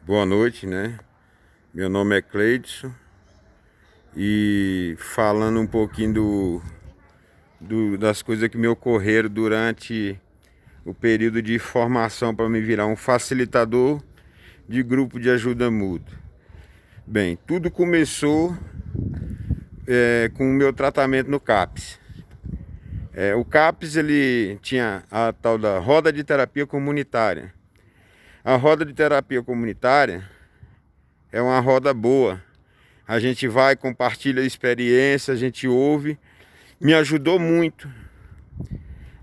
Boa noite, né? Meu nome é Cleidson e falando um pouquinho das coisas que me ocorreram durante o período de formação para me virar um facilitador de grupo de ajuda mútua. Bem, tudo começou com o meu tratamento no CAPS. O CAPS ele tinha a tal da roda de terapia comunitária. A roda de terapia comunitária é uma roda boa. A gente vai, compartilha experiência, a gente ouve. Me ajudou muito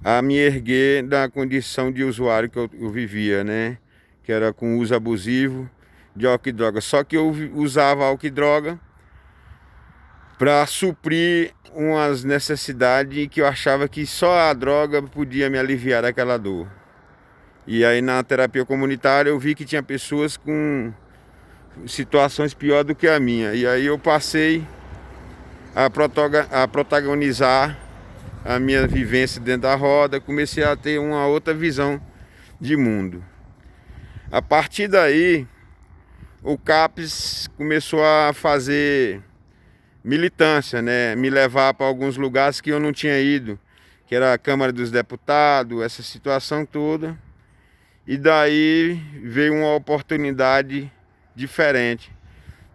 a me erguer da condição de usuário que eu vivia, né? Que era com uso abusivo de álcool e droga. Só que eu usava álcool e droga para suprir umas necessidades que eu achava que só a droga podia me aliviar daquela dor. E aí na terapia comunitária eu vi que tinha pessoas com situações piores do que a minha. E aí eu passei a protagonizar a minha vivência dentro da roda, comecei a ter uma outra visão de mundo. A partir daí, o CAPS começou a fazer militância, né? Me levar para alguns lugares que eu não tinha ido, que era a Câmara dos Deputados, essa situação toda. E daí veio uma oportunidade diferente,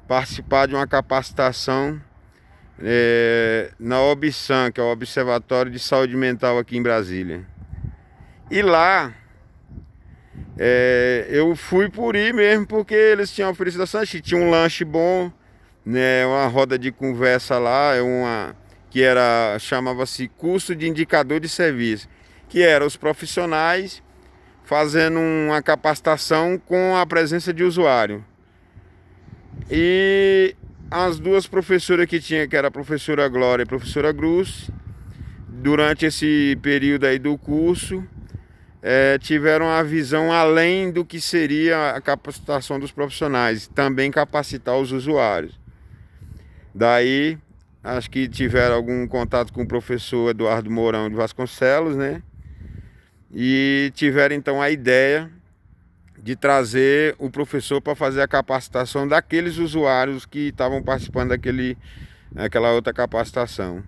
participar de uma capacitação na OBSAN, que é o Observatório de Saúde Mental aqui em Brasília. E lá eu fui por ir mesmo, porque eles tinham oferecido lanche, tinha um lanche bom, né, uma roda de conversa lá, que chamava-se curso de indicador de serviço, que eram os profissionais fazendo uma capacitação com a presença de usuário. E as duas professoras que tinha, que era a professora Glória e a professora Gruz, durante esse período aí do curso, tiveram a visão além do que seria a capacitação dos profissionais, também capacitar os usuários. Daí, acho que tiveram algum contato com o professor Eduardo Mourão de Vasconcelos, né? E tiveram então a ideia de trazer o professor para fazer a capacitação daqueles usuários que estavam participando daquela outra capacitação.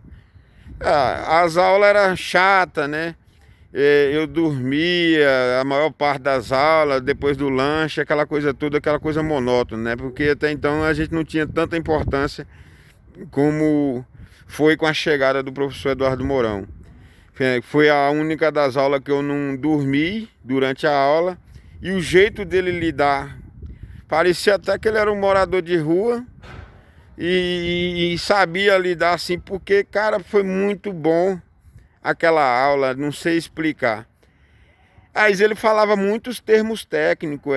As aulas eram chatas, né? Eu dormia a maior parte das aulas, depois do lanche, aquela coisa toda, aquela coisa monótona, né? Porque até então a gente não tinha tanta importância como foi com a chegada do professor Eduardo Mourão. Foi a única das aulas que eu não dormi durante a aula. E o jeito dele lidar, parecia até que ele era um morador de rua e sabia lidar assim, porque, cara, foi muito bom aquela aula, não sei explicar. Aí ele falava muitos termos técnicos,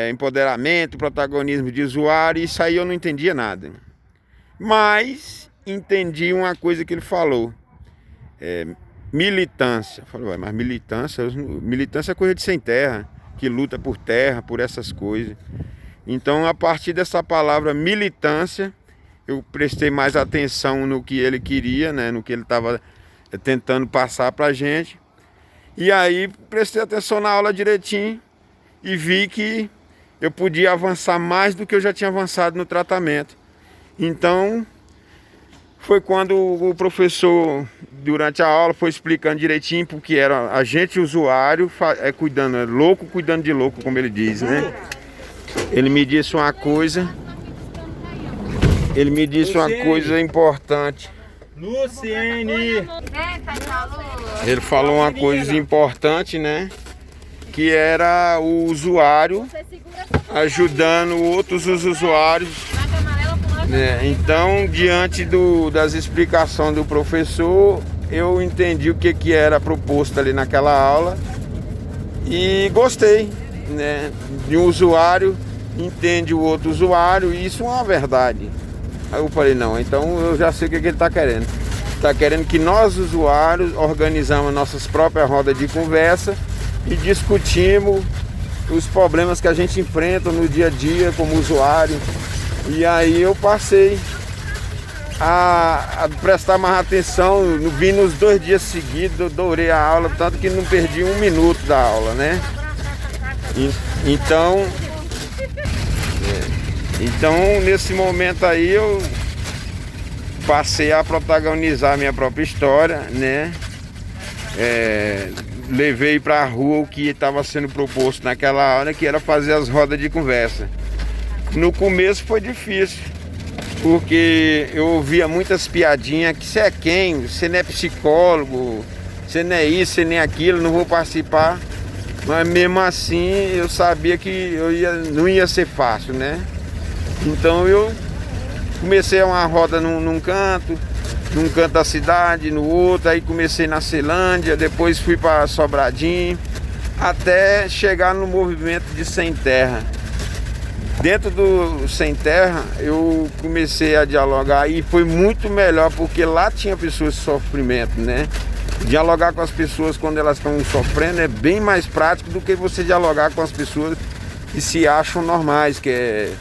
empoderamento, protagonismo de usuário, e isso aí eu não entendia nada. Mas entendi uma coisa que ele falou. Militância. Eu falei, mas militância é coisa de sem terra, que luta por terra, por essas coisas. Então, a partir dessa palavra militância, eu prestei mais atenção no que ele queria, né, no que ele estava tentando passar para a gente. E aí, prestei atenção na aula direitinho e vi que eu podia avançar mais do que eu já tinha avançado no tratamento. Então, foi quando o professor, durante a aula, foi explicando direitinho, porque era a gente usuário cuidando, louco cuidando de louco, como ele diz, né? Ele me disse uma coisa importante. Luciene! Ele falou uma coisa importante, né? Que era o usuário ajudando outros usuários. Então, diante das explicações do professor, eu entendi o que era proposto ali naquela aula e gostei, né? De um usuário entende o outro usuário, e isso é uma verdade. Aí eu falei, não, então eu já sei o que ele está querendo. Está querendo que nós, usuários, organizamos nossas próprias rodas de conversa e discutimos os problemas que a gente enfrenta no dia a dia como usuário. E aí eu passei a prestar mais atenção, vim nos 2 dias seguidos, eu adorei a aula, tanto que não perdi um minuto da aula, né? Então Então, nesse momento aí, eu passei a protagonizar a minha própria história, né? Levei para a rua o que estava sendo proposto naquela hora, que era fazer as rodas de conversa. No começo foi difícil, porque eu ouvia muitas piadinhas, que você é quem? Você não é psicólogo, você não é isso, você nem aquilo, não vou participar. Mas mesmo assim eu sabia que não ia ser fácil, né? Então eu comecei uma roda num canto da cidade, no outro, aí comecei na Ceilândia, depois fui para Sobradinho, até chegar no movimento de Sem Terra. Dentro do Sem Terra eu comecei a dialogar e foi muito melhor, porque lá tinha pessoas de sofrimento, né? Dialogar com as pessoas quando elas estão sofrendo é bem mais prático do que você dialogar com as pessoas que se acham normais, que é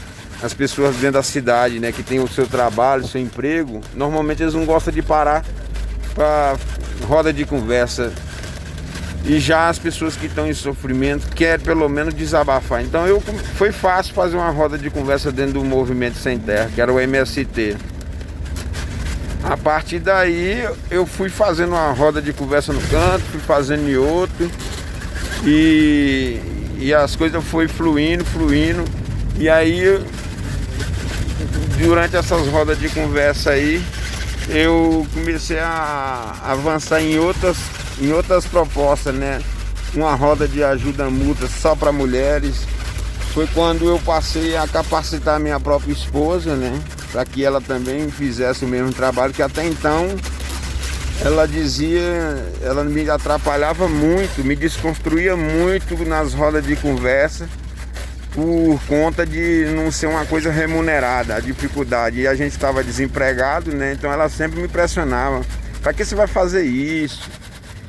as pessoas dentro da cidade, né, que tem o seu trabalho, o seu emprego. Normalmente eles não gostam de parar para roda de conversa. E já as pessoas que estão em sofrimento querem pelo menos desabafar. Então foi fácil fazer uma roda de conversa dentro do Movimento Sem Terra, que era o MST. A partir daí eu fui fazendo uma roda de conversa no canto, fui fazendo em outro, e as coisas foi fluindo. E aí, durante essas rodas de conversa aí, eu comecei a avançar em outras propostas, né? Uma roda de ajuda mútua só para mulheres. Foi quando eu passei a capacitar minha própria esposa, né? Para que ela também fizesse o mesmo trabalho, que até então ela me atrapalhava muito, me desconstruía muito nas rodas de conversa, por conta de não ser uma coisa remunerada, a dificuldade. E a gente estava desempregado, né? Então ela sempre me pressionava: para que você vai fazer isso?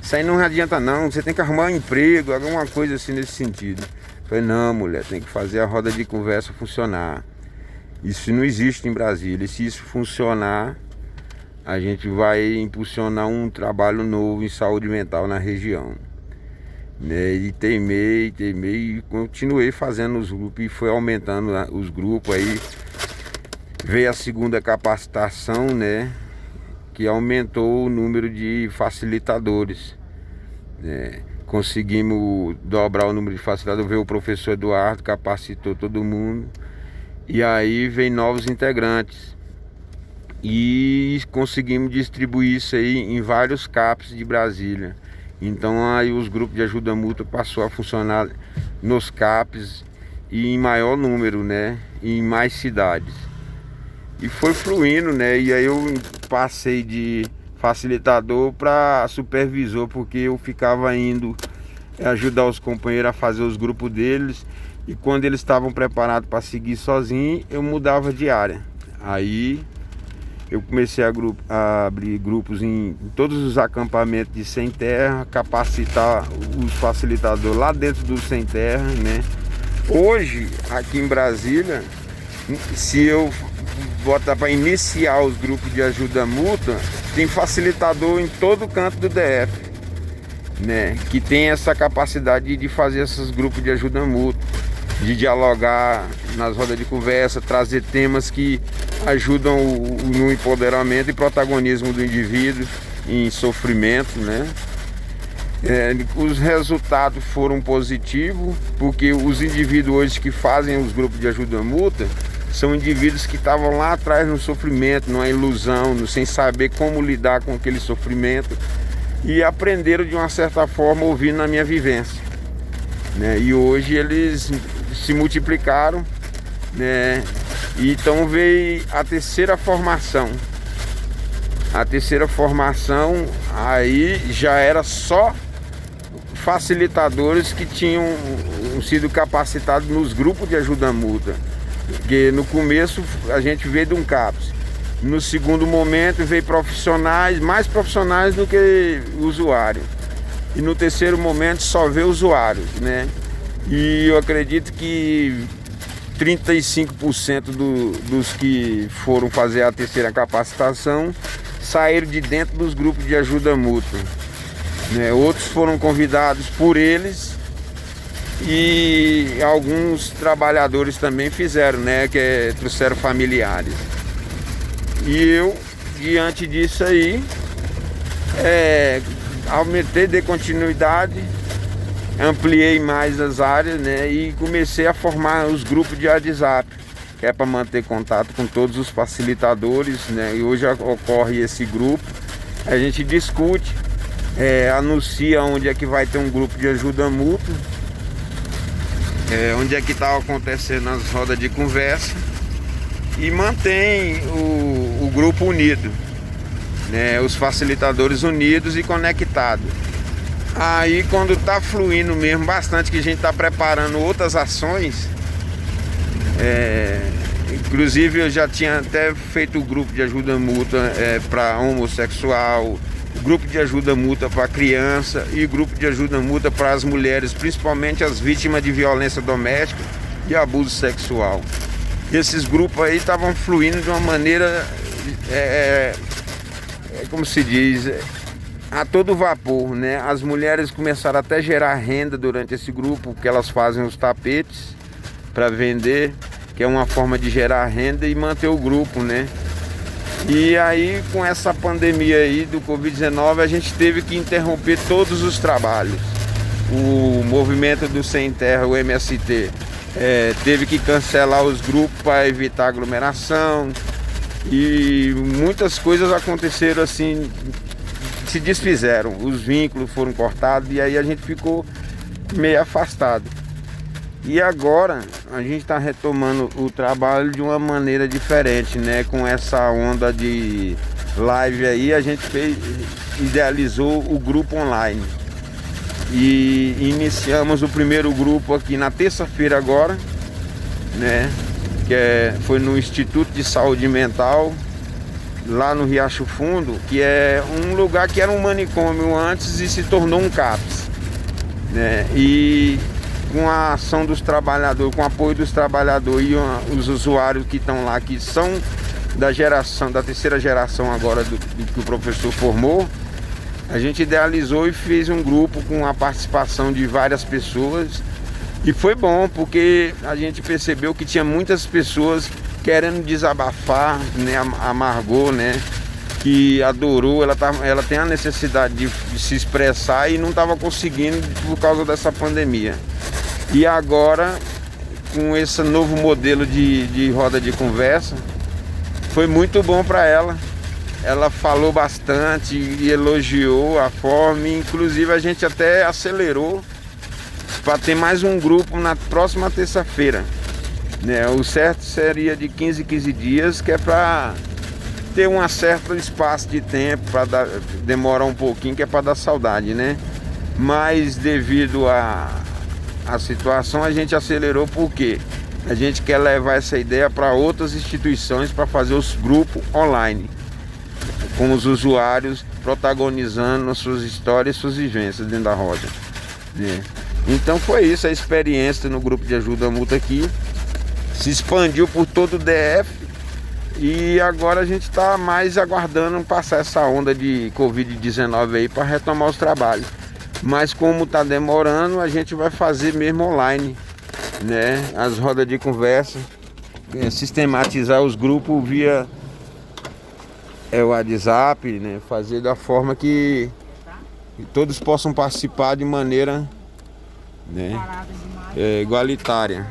Isso aí não adianta não, você tem que arrumar um emprego, alguma coisa assim nesse sentido. Eu falei: não, mulher, tem que fazer a roda de conversa funcionar. Isso não existe em Brasília, e se isso funcionar, a gente vai impulsionar um trabalho novo em saúde mental na região, né? E teimei e continuei fazendo os grupos, e foi aumentando os grupos. Aí veio a segunda capacitação, né? Que aumentou o número de facilitadores, né? Conseguimos dobrar o número de facilitadores. Veio o professor Eduardo, capacitou todo mundo, e aí veio novos integrantes. E conseguimos distribuir isso aí em vários CAPs de Brasília. Então aí os grupos de ajuda mútua passou a funcionar nos CAPs e em maior número, né? Em mais cidades. E foi fluindo, né? E aí eu passei de facilitador para supervisor, porque eu ficava indo ajudar os companheiros a fazer os grupos deles. E quando eles estavam preparados para seguir sozinho, eu mudava de área. Aí eu comecei a abrir grupos em todos os acampamentos de Sem Terra, capacitar os facilitadores lá dentro do Sem Terra, né? Hoje, aqui em Brasília, se eu botar para iniciar os grupos de ajuda mútua, tem facilitador em todo canto do DF, né? Que tem essa capacidade de fazer esses grupos de ajuda mútua, de dialogar nas rodas de conversa, trazer temas que ajudam no empoderamento e protagonismo do indivíduo em sofrimento, né? Os resultados foram positivos, porque os indivíduos hoje que fazem os grupos de ajuda mútua são indivíduos que estavam lá atrás no sofrimento, numa ilusão, sem saber como lidar com aquele sofrimento, e aprenderam de uma certa forma ouvindo a minha vivência, né? E hoje eles se multiplicaram, né? E então veio a terceira formação. A terceira formação aí já era só facilitadores que tinham sido capacitados nos grupos de ajuda mútua. Porque no começo a gente veio de um CAPS. No segundo momento veio profissionais, mais profissionais do que usuário. E no terceiro momento só veio usuários, né? E eu acredito que 35% dos que foram fazer a terceira capacitação saíram de dentro dos grupos de ajuda mútua, né? Outros foram convidados por eles E alguns trabalhadores também fizeram, né? Trouxeram familiares. E eu, diante disso aí, aumentei de continuidade, ampliei mais as áreas, né? E comecei a formar os grupos de WhatsApp, que é para manter contato com todos os facilitadores, né? E hoje ocorre esse grupo, a gente discute, anuncia onde é que vai ter um grupo de ajuda mútua, onde é que está acontecendo as rodas de conversa, e mantém o grupo unido, né? Os facilitadores unidos e conectados. Aí quando está fluindo mesmo bastante, que a gente está preparando outras ações, inclusive eu já tinha até feito o grupo de ajuda mútua para homossexual, grupo de ajuda mútua para criança e grupo de ajuda mútua para as mulheres, principalmente as vítimas de violência doméstica e abuso sexual. Esses grupos aí estavam fluindo de uma maneira, como se diz, a todo vapor, né? As mulheres começaram até a gerar renda durante esse grupo, porque elas fazem os tapetes para vender, que é uma forma de gerar renda e manter o grupo, né? E aí, com essa pandemia aí do Covid-19, a gente teve que interromper todos os trabalhos. O movimento do Sem Terra, o MST, teve que cancelar os grupos para evitar aglomeração. E muitas coisas aconteceram assim, se desfizeram. Os vínculos foram cortados e aí a gente ficou meio afastado. E agora a gente está retomando o trabalho de uma maneira diferente, né? Com essa onda de live aí, a gente idealizou o grupo online. E iniciamos o primeiro grupo aqui na terça-feira agora, né? Foi no Instituto de Saúde Mental, lá no Riacho Fundo, que é um lugar que era um manicômio antes e se tornou um CAPS, né? E com a ação dos trabalhadores, com o apoio dos trabalhadores e os usuários que estão lá, que são da terceira geração agora do que o professor formou, a gente idealizou e fez um grupo com a participação de várias pessoas. E foi bom, porque a gente percebeu que tinha muitas pessoas querendo desabafar, né? A Margot, né? Que adorou, ela tem a necessidade de se expressar e não estava conseguindo por causa dessa pandemia. E agora, com esse novo modelo de roda de conversa, foi muito bom para ela. Ela falou bastante e elogiou a forma, inclusive a gente até acelerou para ter mais um grupo na próxima terça-feira, né? O certo seria de 15 em 15 dias, que é para ter um certo espaço de tempo, para demorar um pouquinho, que é para dar saudade, né? Mas devido à situação, a gente acelerou porque a gente quer levar essa ideia para outras instituições para fazer os grupos online, com os usuários protagonizando as suas histórias e suas vivências dentro da roda, né? Então foi isso, a experiência no grupo de ajuda mútua aqui se expandiu por todo o DF e agora a gente está mais aguardando passar essa onda de Covid-19 aí para retomar os trabalhos. Mas como está demorando, a gente vai fazer mesmo online, né? As rodas de conversa, sistematizar os grupos via o WhatsApp, né? Fazer da forma que todos possam participar de maneira, né, igualitária.